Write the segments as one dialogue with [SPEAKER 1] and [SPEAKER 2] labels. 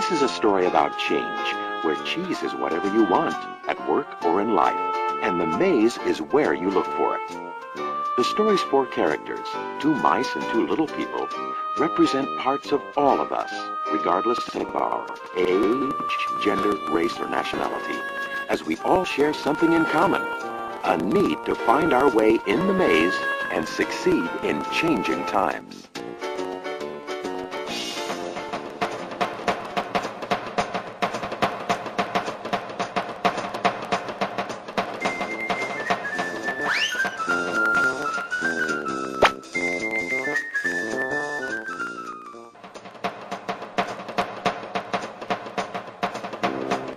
[SPEAKER 1] This is a story about change, where cheese is whatever you want, at work or in life, and the maze is where you look for it. The story's four characters, two mice and two little people, represent parts of all of us, regardless of our age, gender, race, or nationality, as we all share something in common, a need to find our way in the maze and succeed in changing times.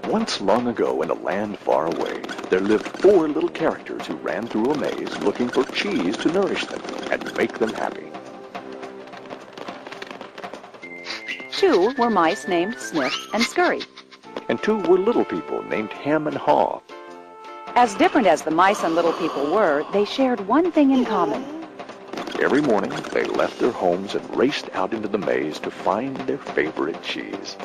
[SPEAKER 2] Once long ago in a land far away, there lived four little characters who ran through a maze looking for cheese to nourish them and make them happy.
[SPEAKER 3] Two were mice named Sniff and Scurry.
[SPEAKER 2] And two were little people named Ham and Haw.
[SPEAKER 3] As different as the mice and little people were, they shared one thing in common.
[SPEAKER 2] Every morning, they left their homes and raced out into the maze to find their favorite cheese.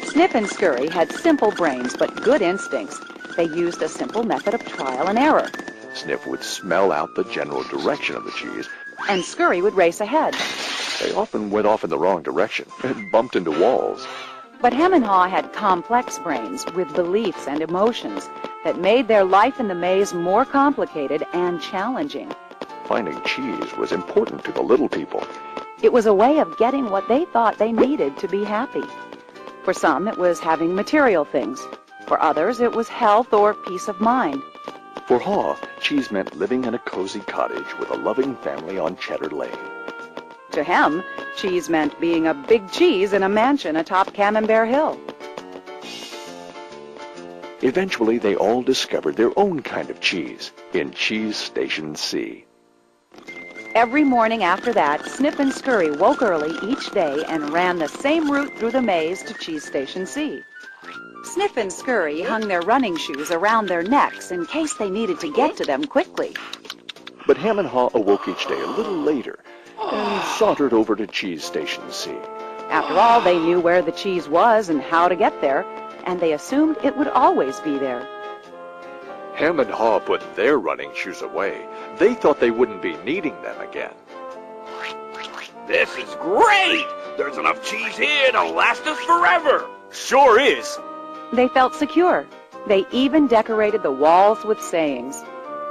[SPEAKER 3] Sniff and Scurry had simple brains but good instincts. They used a simple method of trial and error.
[SPEAKER 2] Sniff would smell out the general direction of the cheese,
[SPEAKER 3] and Scurry would race ahead.
[SPEAKER 2] They often went off in the wrong direction and bumped into walls.
[SPEAKER 3] But Ham and Haw had complex brains with beliefs and emotions that made their life in the maze more complicated and challenging.
[SPEAKER 2] Finding cheese was important to the little people.
[SPEAKER 3] It was a way of getting what they thought they needed to be happy. For some, it was having material things. For others, it was health or peace of mind.
[SPEAKER 2] For Haw, cheese meant living in a cozy cottage with a loving family on Cheddar Lane.
[SPEAKER 3] To him, cheese meant being a big cheese in a mansion atop Camembert Hill.
[SPEAKER 2] Eventually, they all discovered their own kind of cheese in Cheese Station C.
[SPEAKER 3] Every morning after that, Sniff and Scurry woke early each day and ran the same route through the maze to Cheese Station C. Sniff and Scurry hung their running shoes around their necks in case they needed to get to them quickly.
[SPEAKER 2] But Ham and Haw awoke each day a little later and sauntered over to Cheese Station C.
[SPEAKER 3] After all, they knew where the cheese was and how to get there, and they assumed it would always be there.
[SPEAKER 2] Ham and Haw put their running shoes away. They thought they wouldn't be needing them again.
[SPEAKER 4] This is great! There's enough cheese here to last us forever!
[SPEAKER 5] Sure is!
[SPEAKER 3] They felt secure. They even decorated the walls with sayings.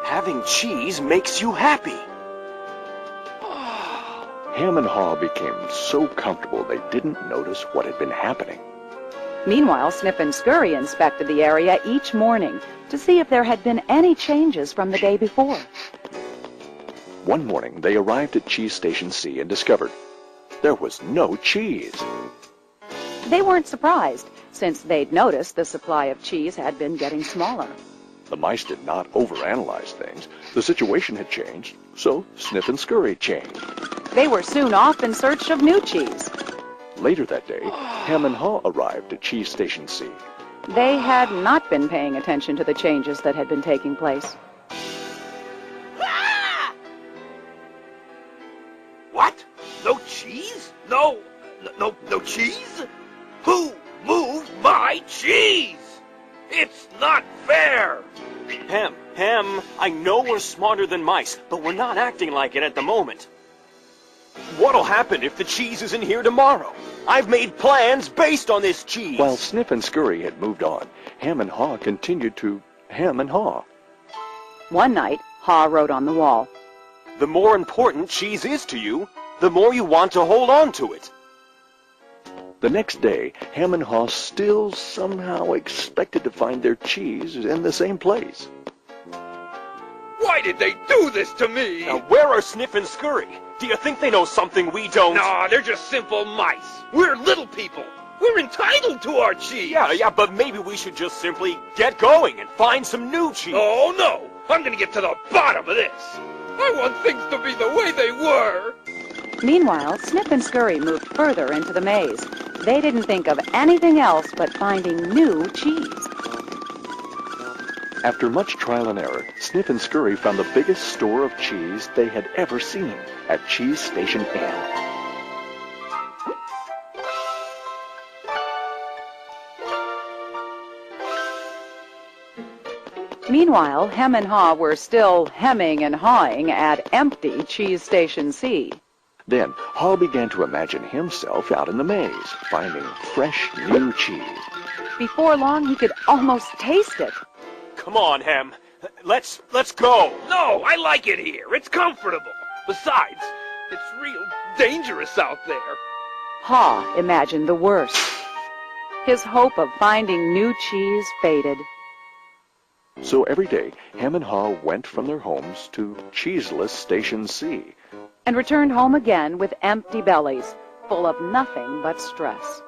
[SPEAKER 5] Having cheese makes you happy.
[SPEAKER 2] Ham and Haw became so comfortable they didn't notice what had been happening.
[SPEAKER 3] Meanwhile, Sniff and Scurry inspected the area each morning to see if there had been any changes from the day before.
[SPEAKER 2] One morning, they arrived at Cheese Station C and discovered there was no cheese.
[SPEAKER 3] They weren't surprised, since they'd noticed the supply of cheese had been getting smaller.
[SPEAKER 2] The mice did not overanalyze things. The situation had changed, so Sniff and Scurry changed.
[SPEAKER 3] They were soon off in search of new cheese.
[SPEAKER 2] Later that day, Ham and Haw arrived at Cheese Station C.
[SPEAKER 3] They had not been paying attention to the changes that had been taking place.
[SPEAKER 4] What? No cheese? No cheese? Who moved my cheese? It's not fair!
[SPEAKER 5] Ham, I know we're smarter than mice, but we're not acting like it at the moment. What'll happen if the cheese isn't here tomorrow? I've made plans based on this cheese.
[SPEAKER 2] While Sniff and Scurry had moved on, Ham and Haw continued to Ham and Haw.
[SPEAKER 3] One night, Haw wrote on the wall,
[SPEAKER 5] "The more important cheese is to you, the more you want to hold on to it."
[SPEAKER 2] The next day, Ham and Haw still somehow expected to find their cheese in the same place.
[SPEAKER 4] Why did they do this to me?
[SPEAKER 5] Now, where are Sniff and Scurry? Do you think they know something we don't?
[SPEAKER 4] Nah, they're just simple mice. We're little people. We're entitled to our cheese.
[SPEAKER 5] Yeah, but maybe we should just simply get going and find some new cheese.
[SPEAKER 4] Oh, no. I'm gonna get to the bottom of this. I want things to be the way they were.
[SPEAKER 3] Meanwhile, Sniff and Scurry moved further into the maze. They didn't think of anything else but finding new cheese.
[SPEAKER 2] After much trial and error, Sniff and Scurry found the biggest store of cheese they had ever seen at Cheese Station N.
[SPEAKER 3] Meanwhile, Hem and Haw were still hemming and hawing at empty Cheese Station C.
[SPEAKER 2] Then Haw began to imagine himself out in the maze, finding fresh new cheese.
[SPEAKER 3] Before long, he could almost taste it.
[SPEAKER 5] Come on, Hem. Let's go.
[SPEAKER 4] No, I like it here. It's comfortable. Besides, it's real dangerous out there.
[SPEAKER 3] Haw imagined the worst. His hope of finding new cheese faded.
[SPEAKER 2] So every day, Hem and Haw went from their homes to cheeseless Station C.
[SPEAKER 3] And returned home again with empty bellies, full of nothing but stress.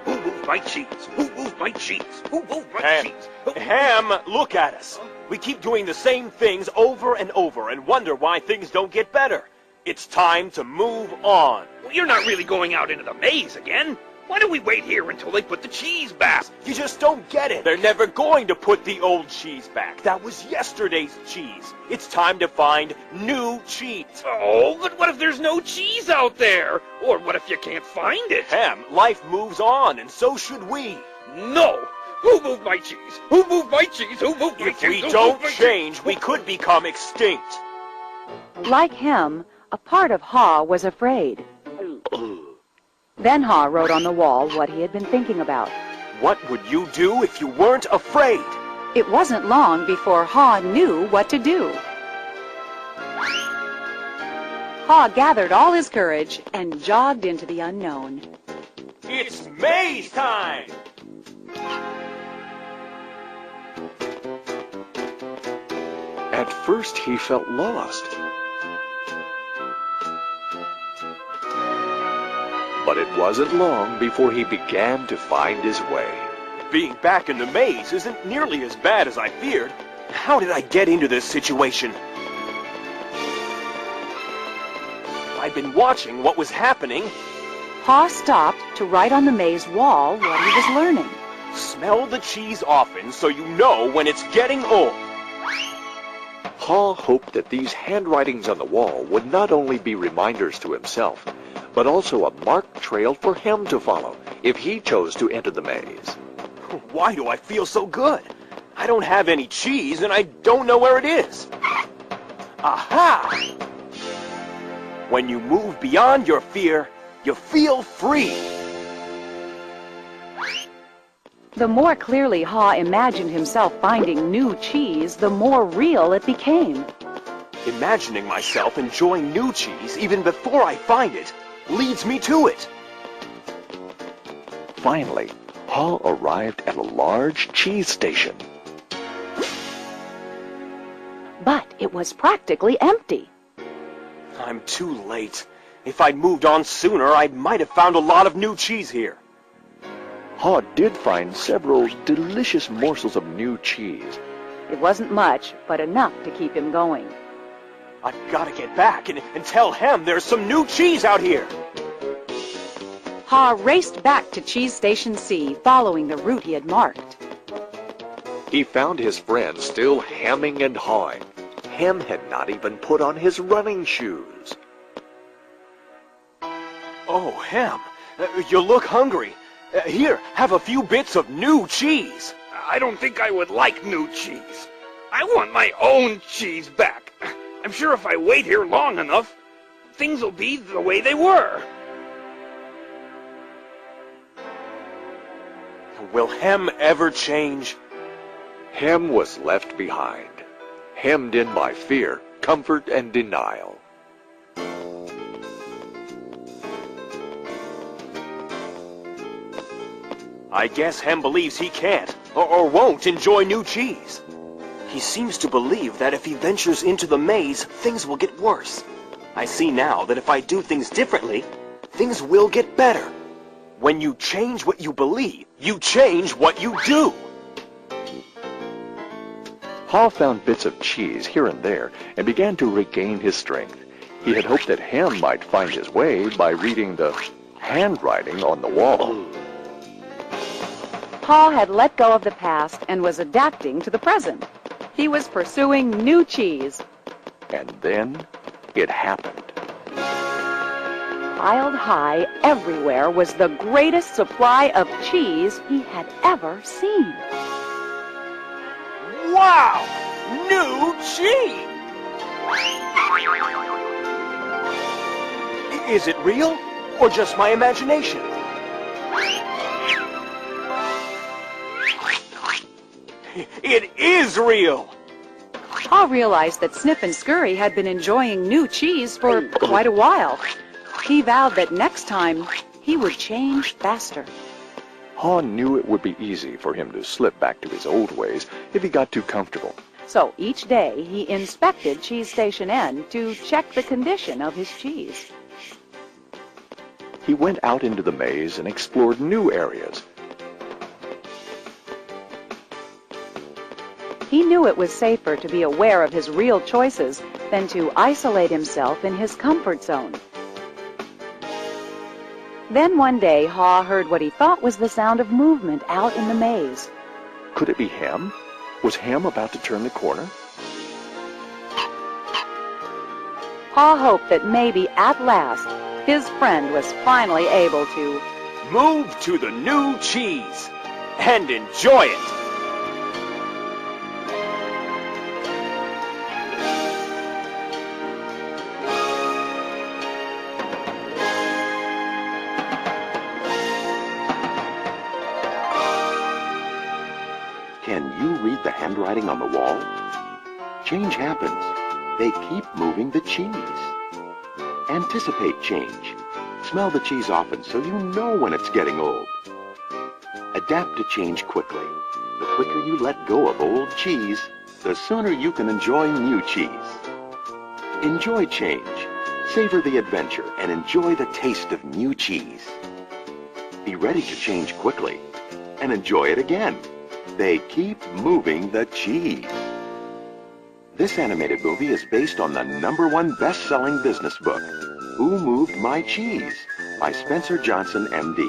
[SPEAKER 4] Who moved my cheese? Who moved my cheese? Who moved my
[SPEAKER 5] Ham,
[SPEAKER 4] cheese?
[SPEAKER 5] Ham, look at us. We keep doing the same things over and over and wonder why things don't get better. It's time to move on.
[SPEAKER 4] Well, you're not really going out into the maze again. Why don't we wait here until they put the cheese back?
[SPEAKER 5] You just don't get it. They're never going to put the old cheese back. That was yesterday's cheese. It's time to find new cheese.
[SPEAKER 4] Oh, but what if there's no cheese out there? Or what if you can't find it?
[SPEAKER 5] Ham, life moves on, and so should we.
[SPEAKER 4] No! Who moved my cheese? Who moved my cheese? Who moved my cheese?
[SPEAKER 5] If we
[SPEAKER 4] Who
[SPEAKER 5] don't
[SPEAKER 4] moved my
[SPEAKER 5] change,
[SPEAKER 4] cheese?
[SPEAKER 5] we could become extinct.
[SPEAKER 3] Like Hem, a part of Haw was afraid. Then Haw wrote on the wall what he had been thinking about.
[SPEAKER 5] What would you do if you weren't afraid?
[SPEAKER 3] It wasn't long before Haw knew what to do. Haw gathered all his courage and jogged into the unknown.
[SPEAKER 5] It's maze time!
[SPEAKER 2] At first, he felt lost. But it wasn't long before he began to find his way.
[SPEAKER 5] Being back in the maze isn't nearly as bad as I feared. How did I get into this situation? I'd been watching what was happening.
[SPEAKER 3] Haw stopped to write on the maze wall what he was learning.
[SPEAKER 5] Smell the cheese often so you know when it's getting old.
[SPEAKER 2] Haw hoped that these handwritings on the wall would not only be reminders to himself, but also a marked trail for him to follow if he chose to enter the maze.
[SPEAKER 5] Why do I feel so good? I don't have any cheese and I don't know where it is. Aha! When you move beyond your fear, you feel free.
[SPEAKER 3] The more clearly Haw imagined himself finding new cheese, the more real it became.
[SPEAKER 5] Imagining myself enjoying new cheese even before I find it leads me to it.
[SPEAKER 2] Finally, Haw arrived at a large cheese station.
[SPEAKER 3] But it was practically empty.
[SPEAKER 5] I'm too late. If I'd moved on sooner, I might have found a lot of new cheese here.
[SPEAKER 2] Haw did find several delicious morsels of new cheese.
[SPEAKER 3] It wasn't much, but enough to keep him going.
[SPEAKER 5] I've got to get back and tell Hem there's some new cheese out here.
[SPEAKER 3] Haw raced back to Cheese Station C, following the route he had marked.
[SPEAKER 2] He found his friend still hemming and hawing. Hem had not even put on his running shoes.
[SPEAKER 5] Oh, Hem, you look hungry. Here, have a few bits of new cheese.
[SPEAKER 4] I don't think I would like new cheese. I want my own cheese back. I'm sure if I wait here long enough, things will be the way they were.
[SPEAKER 5] Will Hem ever change?
[SPEAKER 2] Hem was left behind, hemmed in by fear, comfort, and denial.
[SPEAKER 5] I guess Hem believes he can't, or won't enjoy new cheese. He seems to believe that if he ventures into the maze, things will get worse. I see now that if I do things differently, things will get better. When you change what you believe, you change what you do.
[SPEAKER 2] Haw found bits of cheese here and there and began to regain his strength. He had hoped that Hem might find his way by reading the handwriting on the wall.
[SPEAKER 3] Haw had let go of the past and was adapting to the present. He was pursuing new cheese.
[SPEAKER 2] And then it happened.
[SPEAKER 3] piled high everywhere was the greatest supply of cheese he had ever seen.
[SPEAKER 5] Wow! New cheese! Is it real or just my imagination? It is real!
[SPEAKER 3] Pa realized that Snip and Scurry had been enjoying new cheese for quite a while. He vowed that next time he would change faster.
[SPEAKER 2] Pa knew it would be easy for him to slip back to his old ways if he got too comfortable.
[SPEAKER 3] So each day he inspected Cheese Station N to check the condition of his cheese.
[SPEAKER 2] He went out into the maze and explored new areas.
[SPEAKER 3] He knew it was safer to be aware of his real choices than to isolate himself in his comfort zone. Then one day, Haw heard what he thought was the sound of movement out in the maze.
[SPEAKER 2] Could it be Hem? Was Hem about to turn the corner?
[SPEAKER 3] Haw hoped that maybe at last his friend was finally able to
[SPEAKER 5] move to the new cheese and enjoy it.
[SPEAKER 1] Can you read the handwriting on the wall? Change happens. They keep moving the cheese. Anticipate change. Smell the cheese often so you know when it's getting old. Adapt to change quickly. The quicker you let go of old cheese, the sooner you can enjoy new cheese. Enjoy change. Savor the adventure and enjoy the taste of new cheese. Be ready to change quickly and enjoy it again. They keep moving the cheese. This animated movie is based on the #1 best-selling business book, Who Moved My Cheese? By Spencer Johnson, M.D.